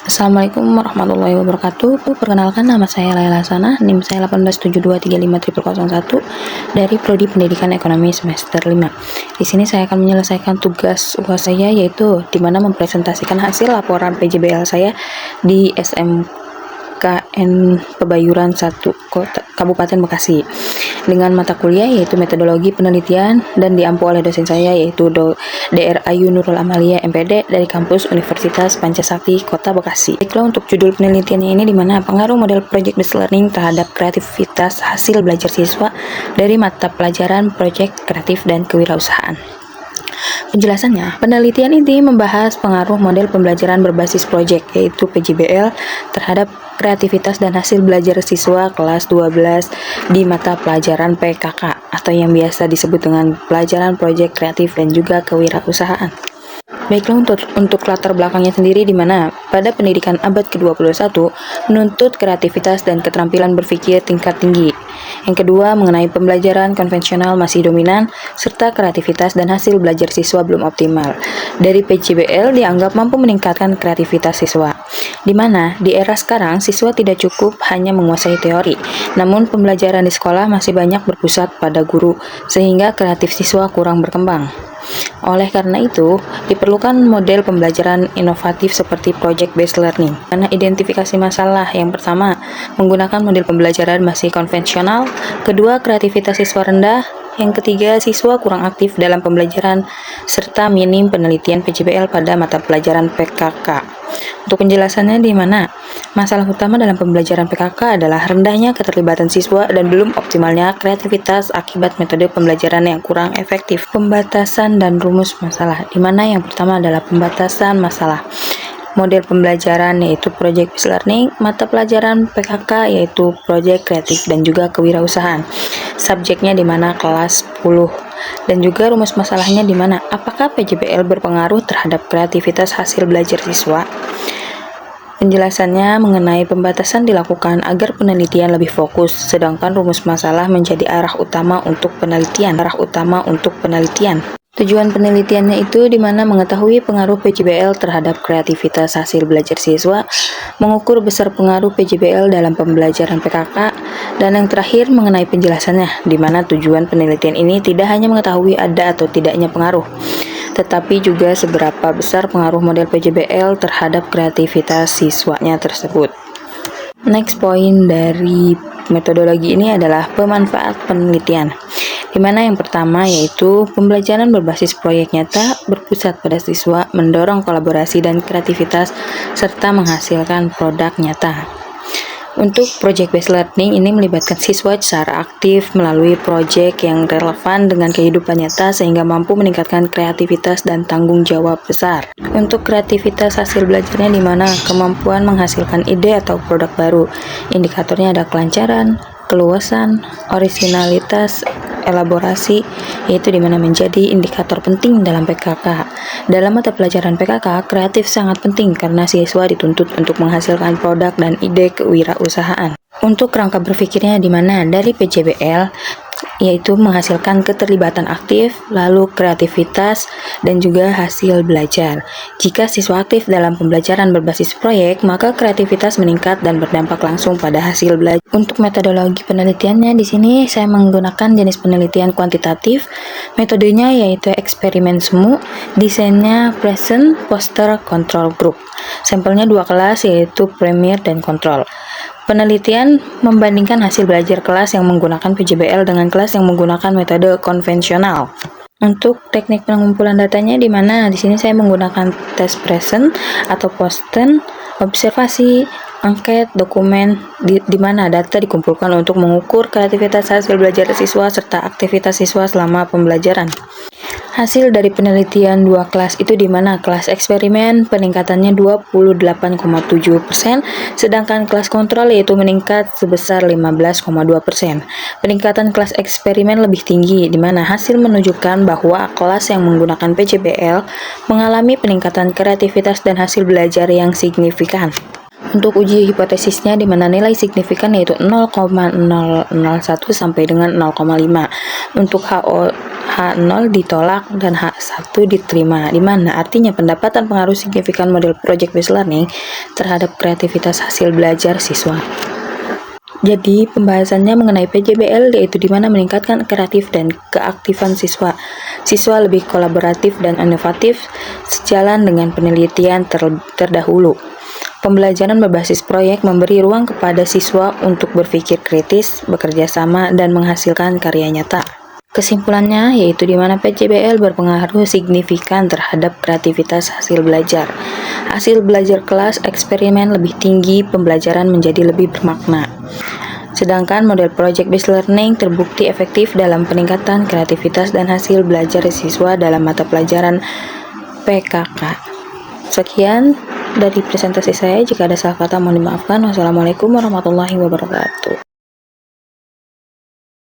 Assalamualaikum warahmatullahi wabarakatuh. Perkenalkan, nama saya Laila Sana, NIM saya 182735001 dari Prodi Pendidikan Ekonomi semester 5. Di sini saya akan menyelesaikan tugas UAS saya, yaitu di mana mempresentasikan hasil laporan PJBL saya di SMKN Pebayuran 1 Kabupaten Bekasi dengan mata kuliah yaitu metodologi penelitian, dan diampu oleh dosen saya yaitu Dr. Ayu Nurul Amalia MPD dari kampus Universitas Pancasakti Kota Bekasi. Baiklah, untuk judul penelitiannya ini di mana pengaruh model project based learning terhadap kreativitas hasil belajar siswa dari mata pelajaran project kreatif dan kewirausahaan. Penjelasannya, penelitian ini membahas pengaruh model pembelajaran berbasis proyek yaitu PJBL terhadap kreativitas dan hasil belajar siswa kelas 12 di mata pelajaran PKK atau yang biasa disebut dengan pelajaran proyek kreatif dan juga kewirausahaan. Baiklah, untuk latar belakangnya sendiri di mana pada pendidikan abad ke-21 menuntut kreativitas dan keterampilan berpikir tingkat tinggi. Yang kedua, mengenai pembelajaran konvensional masih dominan, serta kreativitas dan hasil belajar siswa belum optimal. Dari PJBL dianggap mampu meningkatkan kreativitas siswa, di mana di era sekarang siswa tidak cukup hanya menguasai teori, namun pembelajaran di sekolah masih banyak berpusat pada guru, sehingga kreatif siswa kurang berkembang. Oleh karena itu, diperlukan model pembelajaran inovatif seperti project based learning. Karena identifikasi masalah, yang pertama, menggunakan model pembelajaran masih konvensional, kedua, kreativitas siswa rendah, yang ketiga, siswa kurang aktif dalam pembelajaran, serta minim penelitian PJBL pada mata pelajaran PKK. Untuk penjelasannya di mana masalah utama dalam pembelajaran PKK adalah rendahnya keterlibatan siswa dan belum optimalnya kreativitas akibat metode pembelajaran yang kurang efektif. Pembatasan dan rumus masalah, di mana yang pertama adalah pembatasan masalah. Model pembelajaran yaitu project based learning, mata pelajaran PKK yaitu project kreatif dan juga kewirausahaan. Subjeknya di mana kelas 10, dan juga rumus masalahnya di mana apakah PJBL berpengaruh terhadap kreativitas hasil belajar siswa. Penjelasannya mengenai pembatasan dilakukan agar penelitian lebih fokus, sedangkan rumus masalah menjadi arah utama untuk penelitian. Tujuan penelitiannya itu di mana mengetahui pengaruh PJBL terhadap kreativitas hasil belajar siswa, mengukur besar pengaruh PJBL dalam pembelajaran PKK, dan yang terakhir mengenai penjelasannya, di mana tujuan penelitian ini tidak hanya mengetahui ada atau tidaknya pengaruh, tetapi juga seberapa besar pengaruh model PJBL terhadap kreativitas siswanya tersebut. Next point dari metodologi ini adalah pemanfaat penelitian, di mana yang pertama yaitu pembelajaran berbasis proyek nyata berpusat pada siswa, mendorong kolaborasi dan kreativitas, serta menghasilkan produk nyata. Untuk project based learning ini melibatkan siswa secara aktif melalui proyek yang relevan dengan kehidupan nyata sehingga mampu meningkatkan kreativitas dan tanggung jawab besar. Untuk kreativitas hasil belajarnya di mana kemampuan menghasilkan ide atau produk baru. Indikatornya ada kelancaran, keluasan, orisinalitas, elaborasi, yaitu dimana menjadi indikator penting dalam PKK. Dalam mata pelajaran PKK, kreatif sangat penting karena siswa dituntut untuk menghasilkan produk dan ide kewirausahaan. Untuk kerangka berpikirnya di mana dari PJBL yaitu menghasilkan keterlibatan aktif, lalu kreativitas, dan juga hasil belajar. Jika siswa aktif dalam pembelajaran berbasis proyek, maka kreativitas meningkat dan berdampak langsung pada hasil belajar. Untuk metodologi penelitiannya di sini saya menggunakan jenis penelitian kuantitatif. Metodenya yaitu eksperimen semu, desainnya present, poster, control group. Sampelnya 2 kelas yaitu premier dan kontrol. Penelitian membandingkan hasil belajar kelas yang menggunakan PJBL dengan kelas yang menggunakan metode konvensional. Untuk teknik pengumpulan datanya di mana di sini saya menggunakan tes present atau posten, observasi, angket, dokumen, di mana data dikumpulkan untuk mengukur kreativitas hasil belajar siswa serta aktivitas siswa selama pembelajaran. Hasil dari penelitian 2 kelas itu di mana kelas eksperimen peningkatannya 28,7%, sedangkan kelas kontrol yaitu meningkat sebesar 15,2%. Peningkatan kelas eksperimen lebih tinggi di mana hasil menunjukkan bahwa kelas yang menggunakan PJBL mengalami peningkatan kreativitas dan hasil belajar yang signifikan. Untuk uji hipotesisnya di mana nilai signifikan yaitu 0,001 sampai dengan 0,5. Untuk H0 ditolak dan H1 diterima, di mana artinya pendapatan pengaruh signifikan model project based learning terhadap kreativitas hasil belajar siswa. Jadi, pembahasannya mengenai PJBL yaitu di mana meningkatkan kreatif dan keaktifan siswa. Siswa lebih kolaboratif dan inovatif sejalan dengan penelitian terdahulu. Pembelajaran berbasis proyek memberi ruang kepada siswa untuk berpikir kritis, bekerja sama, dan menghasilkan karya nyata. Kesimpulannya yaitu di mana PJBL berpengaruh signifikan terhadap kreativitas hasil belajar. Hasil belajar kelas eksperimen lebih tinggi, pembelajaran menjadi lebih bermakna. Sedangkan model project based learning terbukti efektif dalam peningkatan kreativitas dan hasil belajar siswa dalam mata pelajaran PKK. Sekian dari presentasi saya, jika ada salah kata mohon dimaafkan. Wassalamualaikum warahmatullahi wabarakatuh.